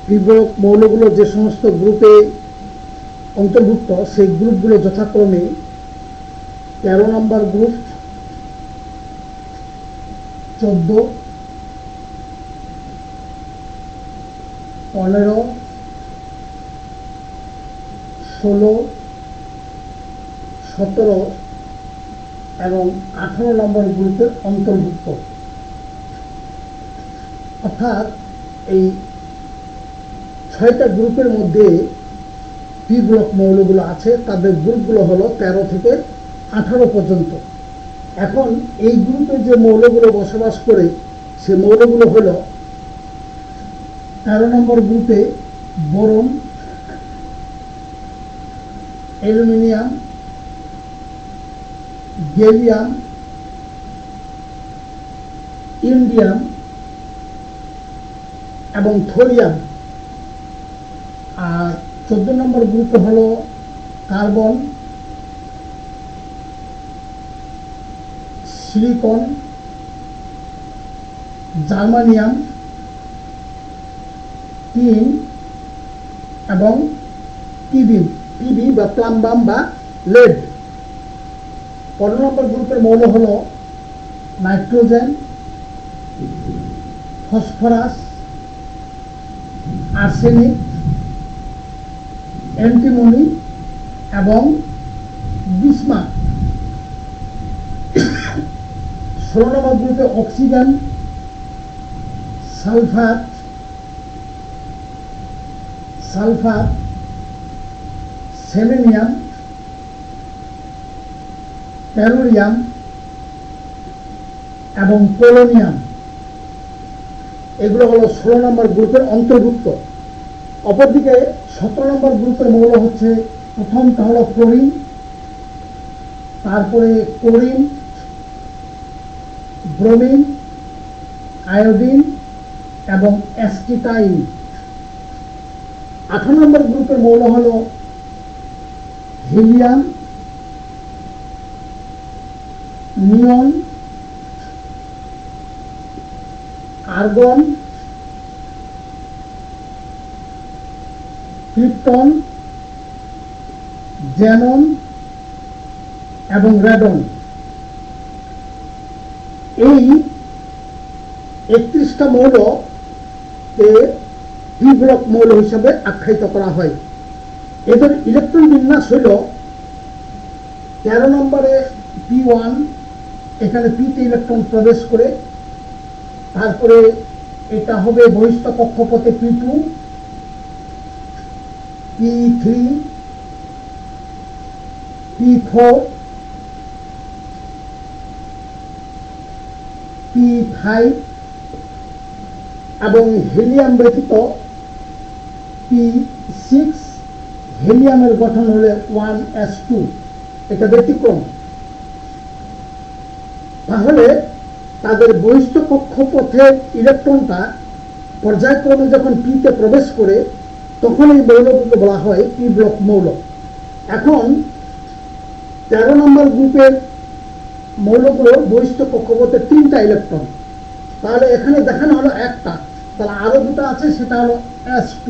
P block মৌলগুলো যে সমস্ত গ্রুপে অন্তর্ভুক্ত সেই গ্রুপগুলো যথাক্রমে 13 নম্বর গ্রুপ, 14, 15, 16, 17 এবং 18 নম্বর গ্রুপের অন্তর্ভুক্ত। অর্থাৎ এই 6টা গ্রুপের মধ্যে পি ব্লক মৌলগুলো আছে, তাদের গ্রুপগুলো হলো 13 থেকে 18 পর্যন্ত। এখন এই গ্রুপে যে মৌলগুলো বসবাস করে সে মৌলগুলো হলো 13 নম্বর গ্রুপে বোরন, অ্যালুমিনিয়াম, গ্যালিয়াম, ইন্ডিয়াম এবং থোরিয়াম। আর 14 নম্বর গ্রুপে হলো কার্বন, সিলিকন, জার্মানিয়াম, টিন এবং পিবি বা প্লাম্বাম বা লেড। 15 নম্বর গ্রুপের মৌল হলো নাইট্রোজেন, ফসফরাস, আর্সেনিক, অ্যান্টিমনি এবং বিসমাথ। 16 নম্বর গ্রুপে অক্সিজেন, সালফার, সেলেনিয়াম, টেলুরিয়াম এবং পোলোনিয়াম। এগুলো হলো 16 নম্বর গ্রুপের অন্তর্ভুক্ত। অপরদিকে 17 নম্বর গ্রুপের মৌল হচ্ছে, প্রথমটা হলো ক্লোরিন, তারপরে ক্লোরিন, ব্রোমিন, আয়োডিন এবং অ্যাসিটাইন। 18 নম্বর গ্রুপের মৌল হলো হিলিয়াম, নিয়ন, আর্গন, ক্রিপ্টন, জ্যানন এবং রেডন। এই 31টা মৌলকে পি ব্লক মৌল হিসাবে আখ্যায়িত করা হয়। এদের ইলেকট্রন বিন্যাস হইল 13 নম্বরে P1, এখানে P-তে ইলেকট্রন প্রবেশ করে, তারপরে এটা হবে বহিস্থ কক্ষপথে P2, P3, P4, P5 এবং হিলিয়াম ব্যতীত P6। হিলিয়ামের গঠন হলে 1s2, এটা ব্যতিক্রম। তাহলে তাদের বহিস্থ কক্ষপথের ইলেকট্রনটা পর্যায়ক্রমে যখন P-তে প্রবেশ করে তখন এই মৌলগুলোকে বলা হয় পি ব্লক মৌল। এখন 13 নম্বর গ্রুপের মৌলগুলোর বহিস্থ কক্ষপথে 3টা ইলেকট্রন, তাহলে এখানে দেখানো হলো একটা, তাহলে আরো দুটো আছে, সেটা হলো s2।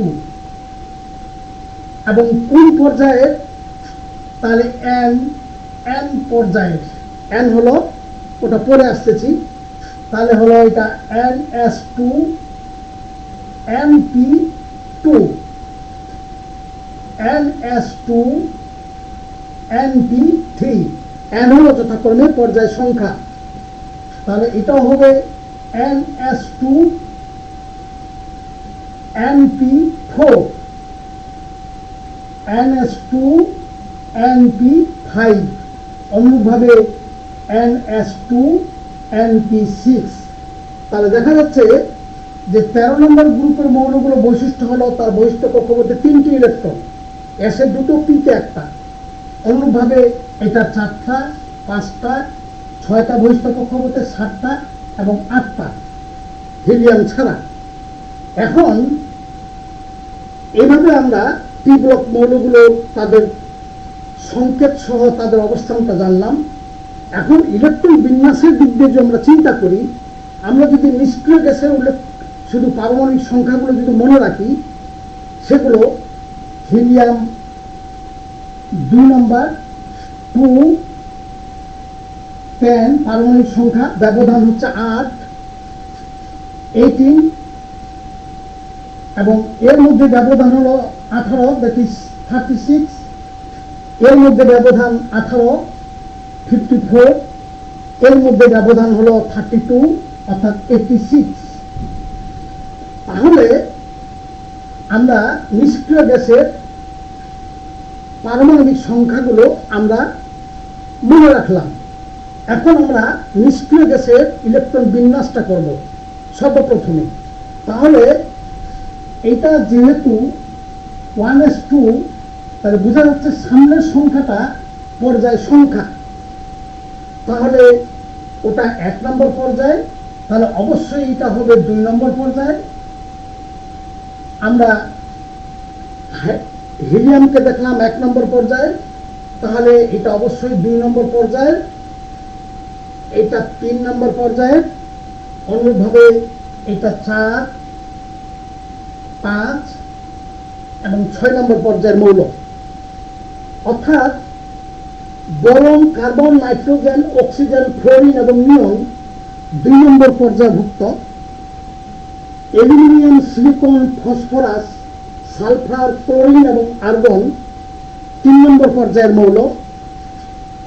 এবং কোন পর্যায়ের, তাহলে n পর্যায়ের, n হলো ওটা পরে আসতেছি, তাহলে হলো এটা ns2 np2 ns2 np3। n হলো যথাক্রমে পর্যায় সংখ্যা, তাহলে এটাও হবে ns2 np4 ns2 np5, অনুরূপভাবে ns2 np6। তাহলে দেখা যাচ্ছে যে 13 নম্বর গ্রুপের মৌলগুলো বৈশিষ্ট্য হলো তার বহিস্থ কক্ষপথে 3টি ইলেকট্রন, এসে 2টো, পিতে 1টা। অনুরূপভাবে এটা 4টা, 5টা, 6টা বহিস্থ কক্ষপথে, 7টা এবং 8টা হিলিয়াম ছাড়া। এখন এইভাবে আমরা পি ব্লক মৌলগুলো তাদের সংকেত সহ তাদের অবস্থানটা জানলাম। এখন ইলেকট্রন বিন্যাসের দিক দিয়ে যদি আমরা চিন্তা করি, আমরা যদি নিষ্ক্রিয় গ্যাসের উল্লেখ শুধু পারমাণবিক সংখ্যাগুলো যদি মনে রাখি, সেগুলো হিলিয়াম 2 নম্বর 2 10 পারমাণবিক সংখ্যা, ব্যবধান হচ্ছে 8 18 এবং এর মধ্যে ব্যবধান হলো 18, দ্যাট ইজ 36, এর মধ্যে ব্যবধান 18 54, এর মধ্যে ব্যবধান হলো 32 অর্থাৎ 86। তাহলে আমরা নিষ্ক্রিয় গ্যাসের পারমাণবিক সংখ্যাগুলো আমরা মনে রাখলাম। এখন আমরা নিষ্ক্রিয় গ্যাসের ইলেকট্রন বিন্যাসটা করব সর্বপ্রথমে। তাহলে এটা যেহেতু 1s2, তাহলে বোঝা যাচ্ছে সামনের সংখ্যাটা পর্যায় সংখ্যা, তাহলে ওটা 1 নম্বর পর্যায়ে, তাহলে অবশ্যই এটা হবে 2 নম্বর পর্যায়ে। আমরা হিলিয়ামকে দেখলাম 1 নম্বর পর্যায়ে, তাহলে এটা অবশ্যই 2 নম্বর পর্যায়ে, এটা 3 নম্বর পর্যায়ে, অনুরূপভাবে এটা 4 5 এবং 6 নম্বর পর্যায়ের মৌল। অর্থাৎ boron, carbon, nitrogen, oxygen, fluorine এবং নিয়ন 2 নম্বর পর্যায়ভুক্ত, aluminium, silicon, phosphorus, sulphur, chlorine এবং আর্গন 3 নম্বর পর্যায়ের মৌল।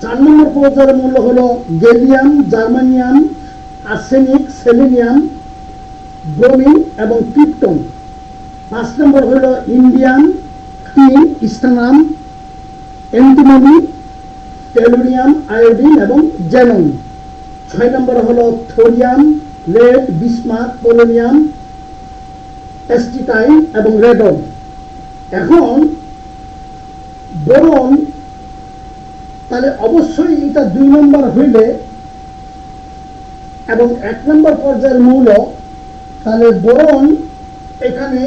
4 নম্বর পর্যায়ের মৌল হলো gallium, germanium, arsenic, selenium, bromine এবং ক্রিপ্টন। 5 নম্বর হলো indium, tin, stannum, antimony, tellurium, iodine এবং জেনন। 6 নম্বর হলো thorium, lead, bismuth, polonium, astatine এবং রেডন। এখন বোরন, তাহলে অবশ্যই এটা 2 নম্বর হইলে এবং 1 নম্বর পর্যায়ের মৌল, তাহলে বোরন এখানে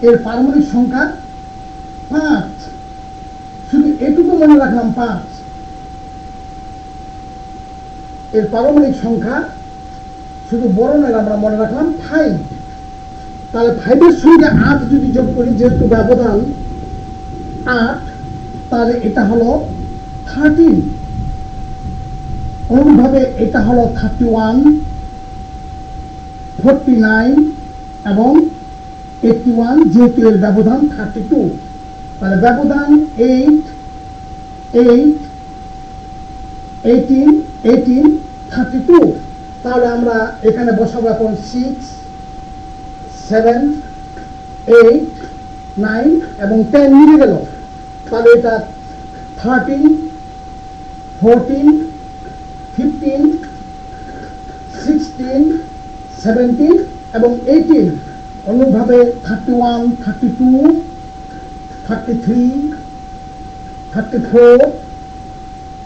এর পারমাণবিক সংখ্যা 5, শুধু এটুকু মনে রাখলাম 5, এর পারমাণবিক সংখ্যা শুধু বোরনের আমরা মনে রাখলাম 5। তাহলে 5-এর সঙ্গে 8 যদি যোগ করি, যেহেতু ব্যবধান 8, তাহলে এটা হলো 13। অনুরূপভাবে এটা হলো 31, 49 এবং 81, যেহেতু এর ব্যবধান 32, তাহলে ব্যবধান 8 8 18 18 32। তাহলে আমরা এখানে বসাবো এখন 6 7 8 9 এবং 10 মিলে গেল। তাহলে এটা 13 14 15 16 17 এবং 18। অনুরূপভাবে 31 32 33 34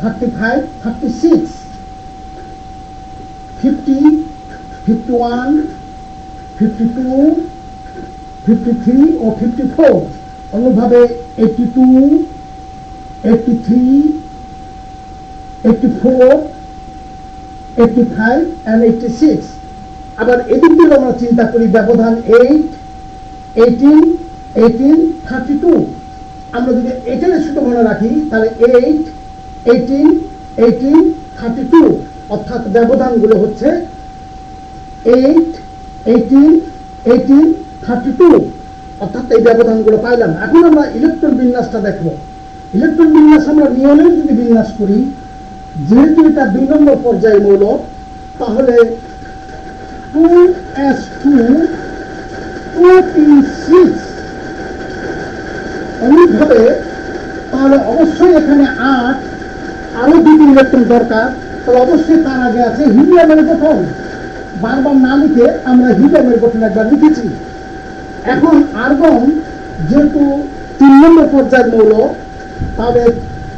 35 36 50 51 52 53 ও 54। অনুরূপভাবে 82 83 84 85 and 86। আবার এদিক দিয়ে আমরা চিন্তা করি, ব্যবধান 8 18 18 32। আমরা যদি এটা শুধু মনে রাখি, তাহলে 8 18 18 32, অর্থাৎ ব্যবধানগুলো হচ্ছে 8 18 18 32, অর্থাৎ এই ব্যবধানগুলো পাইলাম। এখন আমরা ইলেকট্রন বিন্যাসটা দেখব। ইলেকট্রন বিন্যাস আমরা নিয়নের যদি বিন্যাস করি, যেহেতু এটা 2 নম্বর পর্যায়ে মৌল, তাহলে 2s2 2p6। অনুরূপভাবে তাহলে অবশ্যই এখানে 8, আরো 2টি ইলেকট্রন দরকার, তাহলে অবশ্যই তার আগে আছে হিলিয়ামের গঠন। বারবার না লিখে আমরা হিলিয়ামের গঠন একবার লিখেছি। এখন আর্গন যেহেতু 3 নম্বর পর্যায়ের মৌল, তাহলে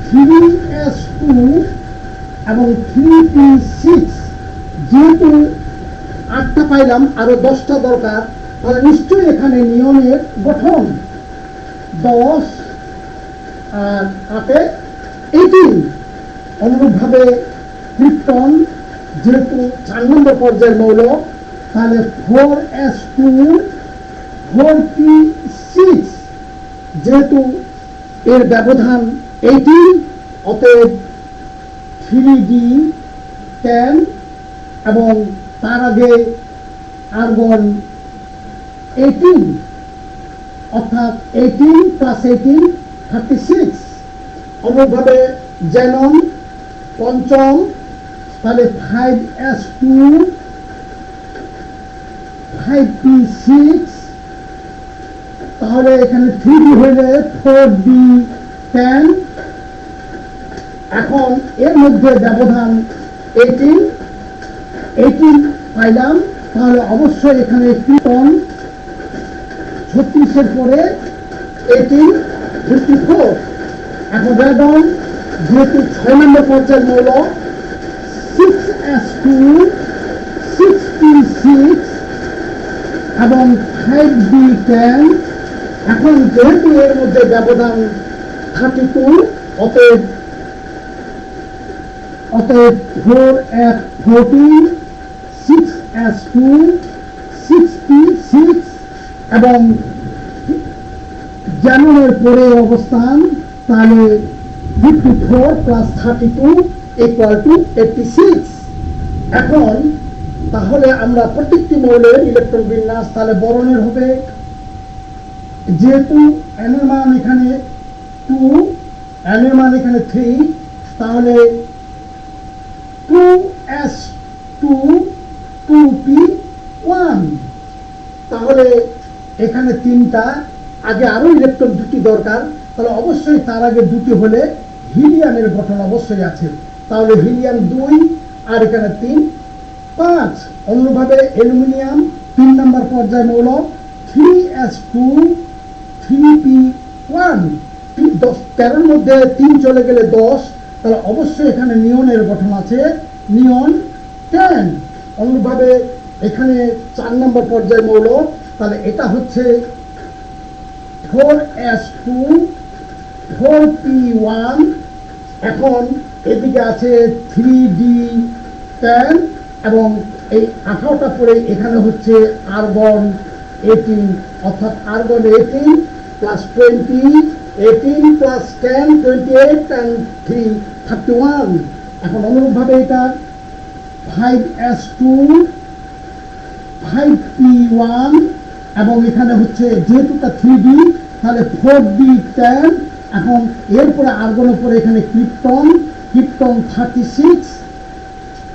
3s2 এবং 3p6, যেহেতু 8টা পাইলাম, আরো 10টা দরকার, তাহলে নিশ্চয়ই এখানে নিয়নের গঠন 10 আর 8-এ 18। অনুরূপভাবে ক্রিপ্টন যেহেতু 4 নম্বর পর্যায়ের মৌল, তাহলে 4s2 4p6 যেহেতু এর ব্যবধান 18, অতএব 3d10 এবং তার আগে আর্গন 18, অর্থাৎ 18 + 18 36। অনুরূপভাবে জ্যানন পঞ্চম, তাহলে 5s2 5p6, তাহলে এখানে 3d হইলে 4d10। এখন এর মধ্যে ব্যবধান 18 পাইলাম, তাহলে অবশ্যই এখানে কৃপন 36-এর পরে 18 54। এখন রেডন যেহেতু 6 নম্বর পর্যায়ের মৌল 6s2 6p6 এবং 5d10। এখন যেহেতু এর মধ্যে ব্যবধান 32, অতএব 4f14 6s2 6p6 এবং জ্যাননের পরে অবস্থান, তাহলে 54 + 32 = 86। এখন তাহলে আমরা প্রত্যেকটি মৌলের ইলেকট্রন বিন্যাস তাহলে বরণের হবে, যেহেতু n এর মান এখানে 2, n এর মান এখানে 3, তাহলে 2s2 2p1। তাহলে এখানে 3টা, আগে আরো ইলেকট্রন 2টি দরকার, তাহলে অবশ্যই তার আগে 2টি হলে হিলিয়ামের গঠন অবশ্যই আছে, তাহলে হিলিয়াম 2 আর এখানে 3 5। অনুরূপভাবে অ্যালুমিনিয়াম 3 নম্বর পর্যায় মৌল 3s2 3p1। 13-এর মধ্যে 3 চলে গেলে 10, তাহলে অবশ্যই এখানে নিয়নের গঠন আছে, নিয়ন 10। অনুরূপভাবে এখানে 4 নম্বর পর্যায় মৌল, তাহলে এটা হচ্ছে 4s2 4p1। এখন এদিকে আছে 3d10 এবং এই 18টা পরে এখানে হচ্ছে আর্গন 18, অর্থাৎ আর্গন 18 + 20 18 + 10 28 and 3 31। এখন অনুরূপভাবে এটা 5s2 5p1 এবং এখানে হচ্ছে যেহেতুটা 3d, তাহলে 4d10। এখন এরপরে আর্গনের পরে এখানে ক্রিপ্টন 36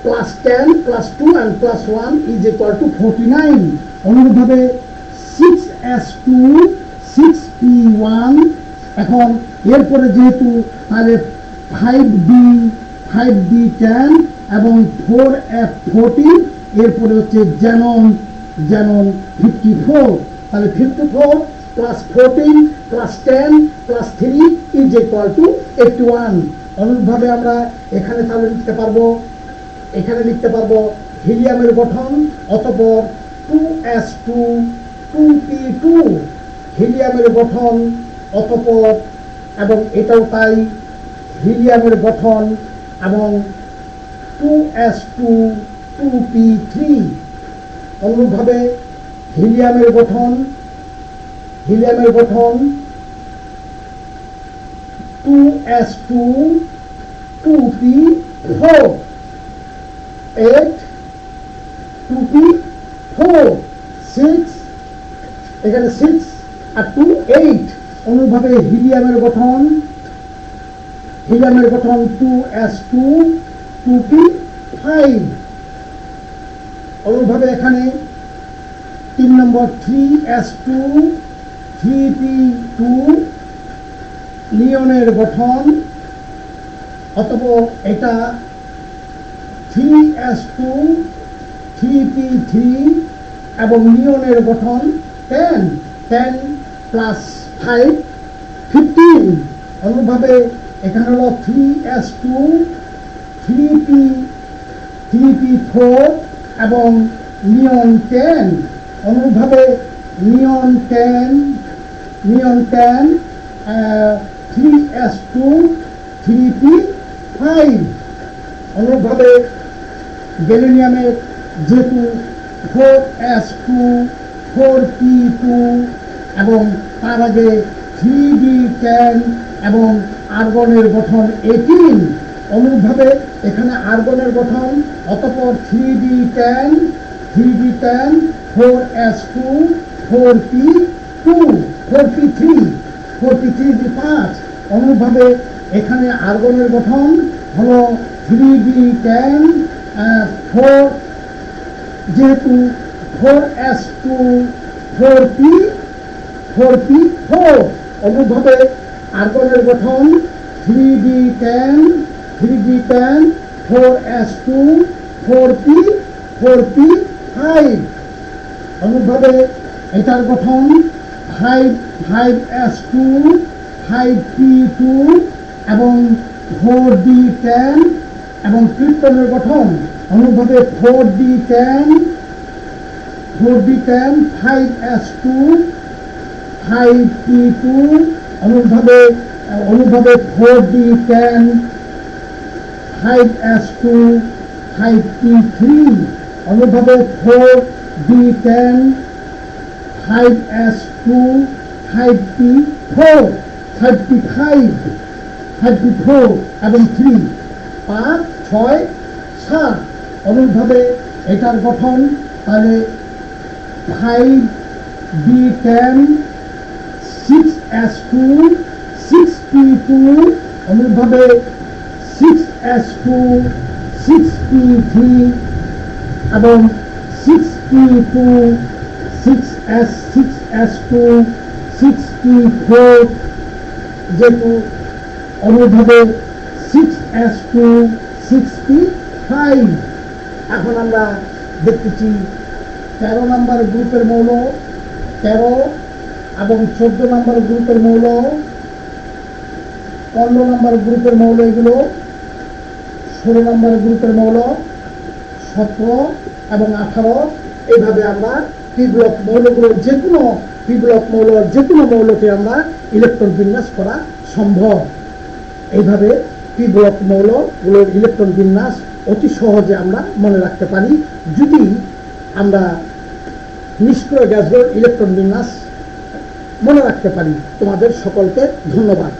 + 10 + 2 and +1 = 49। অনুরূপভাবে 6s2 6p1। এখন এরপরে যেহেতু তাহলে 5d10 এবং 4f14, এরপরে হচ্ছে জ্যানন 54, তাহলে 54 + 14 + 10 + 3 = 81। অনুরূপভাবে আমরা এখানে তাহলে লিখতে পারবো হিলিয়ামের গঠন, অতঃপর 2s2 2p2 হিলিয়ামের গঠন, অতঃপর এবং এটাও তাই হিলিয়ামের গঠন এবং 2s2 2p3। অনুরূপভাবে হিলিয়ামের গঠন 2s2 2p4 8 2p4 6, এখানে 6 আর 2 8। অনুরূপভাবে হিলিয়ামের গঠন 2s2 2p5। অনুরূপভাবে এখানে 3 নম্বর 3s2 3p2 নিয়নের গঠন, অতঃপর এটা 3s2 3p3 এবং নিয়নের গঠন 10 + 5 15। অনুরূপভাবে এখানে হলো 3s2 3p4 এবং নিয়ন 10। অনুরূপভাবে নিয়ন 10 3s2 3p5। অনুরূপভাবে গ্যালিনিয়ামের যেহেতু 4s2 4p2 এবং তার আগে 3d10 এবং আর্গনের গঠন 18। অনুরূপভাবে এখানে আর্গনের গঠন, অতঃপর 3d10 4s2 4p2 4p3 4p3 অনুরূপভাবে এখানে আর্গনের গঠন হলো 3d10 4, যেহেতু 4s2 4p4। অনুরূপভাবে আর্গনের গঠন 3d10 4s2 4p5। অনুরূপভাবে এটার গঠন 5s2 5p2 এবং 4d10 এবং কীর্তনের গঠন অনুরূপভাবে 4d10 5s2 5p2 অনুরূপভাবে 4d10 5s2 5p3 অনুরূপভাবে 4d10 5s2 5p4 এবং 3 5 6 7। অনুরূপভাবে এটার গঠন তাহলে 5d10 6s2 6p2 অনুরূপভাবে 6s2 6p3 এবং 6p2 6s2 6p4, যেহেতু অনুরূপভাবে 6s2 6p5। এখন আমরা দেখতেছি 13 নম্বর গ্রুপের মৌল 13 এবং 14 নম্বর গ্রুপের মৌল, 15 নম্বর গ্রুপের মৌল এগুলো, 16 নম্বর গ্রুপের মৌল, 17 এবং 18। এইভাবে আমরা পি ব্লক মৌলগুলোর যে কোনো মৌলকে আমরা ইলেকট্রন বিন্যাস করা সম্ভব। এইভাবে পি ব্লক মৌলগুলোর ইলেকট্রন বিন্যাস অতি সহজে আমরা মনে রাখতে পারি যদি আমরা নিষ্ক্রিয় গ্যাসগুলোর ইলেকট্রন বিন্যাস মনে রাখতে পারি। তোমাদের সকলকে ধন্যবাদ।